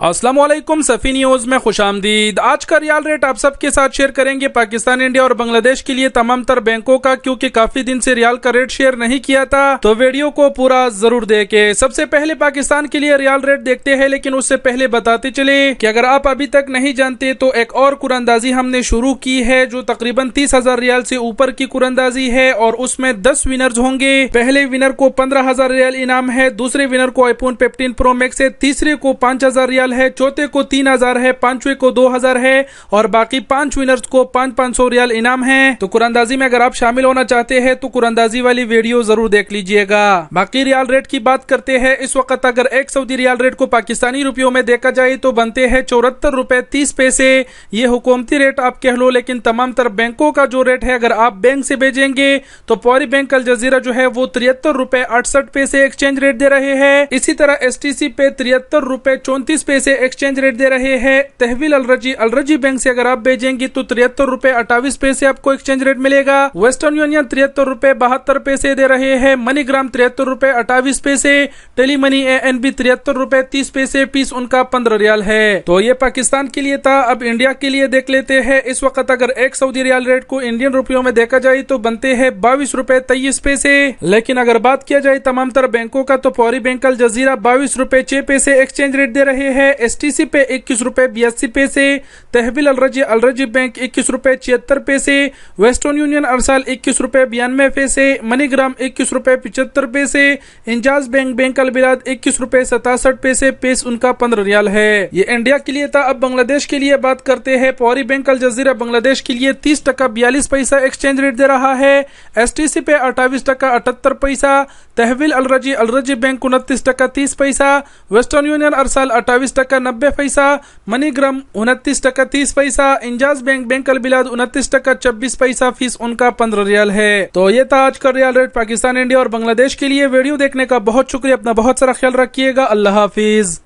अस्सलाम वालेकुम, सफ़ी न्यूज में खुशामदीद। आज का रियाल रेट आप सबके साथ शेयर करेंगे पाकिस्तान, इंडिया और बांग्लादेश के लिए तमाम तर बैंकों का, क्योंकि काफी दिन से रियाल का रेट शेयर नहीं किया था, तो वीडियो को पूरा जरूर देखें। सबसे पहले पाकिस्तान के लिए रियाल रेट देखते हैं, लेकिन उससे पहले बताते चले कि अगर आप अभी तक नहीं जानते तो एक और कुरानंदाजी हमने शुरू की है जो तकरीबन 30,000 रियाल से ऊपर की कुरानंदाजी है, और उसमें 10 विनर्स होंगे। पहले विनर को 15,000 रियाल इनाम है, दूसरे विनर को आईफोन 15 प्रो मैक्स है, तीसरे को 5,000 रियाल है, चौथे को 3,000 है, पांचवे को 2,000 है, और बाकी 5 विनर्स को 500 रियाल इनाम है। तो कुरानंदाजी में अगर आप शामिल होना चाहते हैं तो कुरानंदाजी वाली वीडियो जरूर देख लीजिएगा। बाकी रियाल रेट की बात करते हैं। इस वक्त अगर एक सऊदी रियाल रेट को पाकिस्तानी रुपयों में देखा जाए तो बनते हैं 74 रुपए 30 पैसे। ये हुकूमती रेट आप कह लो, लेकिन तमाम तर बैंकों का जो रेट है, अगर आप बैंक से भेजेंगे तो पौरी बैंक अल जजीरा जो है वो 73 रुपए 68 पैसे एक्सचेंज रेट दे रहे हैं। इसी तरह STC पे 73 रुपए 34 पैसे एक्सचेंज रेट दे रहे हैं। तहवील अलरजी बैंक से अगर आप भेजेंगे तो 73 रुपए 28 पैसे आपको एक्सचेंज रेट मिलेगा। वेस्टर्न यूनियन 73 रुपए 72 पैसे दे रहे हैं। मनीग्राम 73 रुपए 28 पैसे। टेली मनी ANB 73 रुपए 30 पैसे, फीस उनका 15 रियाल है। तो ये पाकिस्तान के लिए था। अब इंडिया के लिए देख लेते हैं। इस वक्त अगर एक सऊदी रियाल रेट को इंडियन रुपयों में देखा जाए तो बनते हैं 22 रुपए 23 पैसे। लेकिन अगर बात किया जाए तमाम तर बैंकों का तो पौरी बैंक अल जजीरा 22 रुपए 6 पैसे एक्सचेंज रेट दे रहे हैं। STC पे 21 रुपए 82 पैसे। तहवील अलरजी बैंक 21 रुपए 76 पैसे। वेस्टर्न यूनियन अरसाल 21 रुपए 92 पैसे। मनीग्राम 21 रुपए 75 पैसे। इंजाज बैंक अल बिलाद 21 रुपए 67 पैसे, पेस उनका 15 रियाल है। ये इंडिया के लिए था। अब बांग्लादेश के लिए बात करते हैं। पौरी बैंक अल जजीरा बांग्लादेश के लिए 30 टका 42 पैसा एक्सचेंज रेट दे रहा है। STC पे 28 टका 78 पैसा। तहवील अलरजी बैंक 29 टका 30 पैसा। वेस्टर्न यूनियन अरसाल 28 टका 90 पैसा। मनीग्राम 29 टका 30 पैसा। इंजाज बैंक अल बिलाद 29 टका 26 पैसा, फीस उनका 15 रियाल है। तो ये था आज का रियाल रेट पाकिस्तान, इंडिया और बांग्लादेश के लिए। वीडियो देखने का बहुत शुक्रिया। अपना बहुत सारा ख्याल रखिएगा। अल्लाह हाफिज।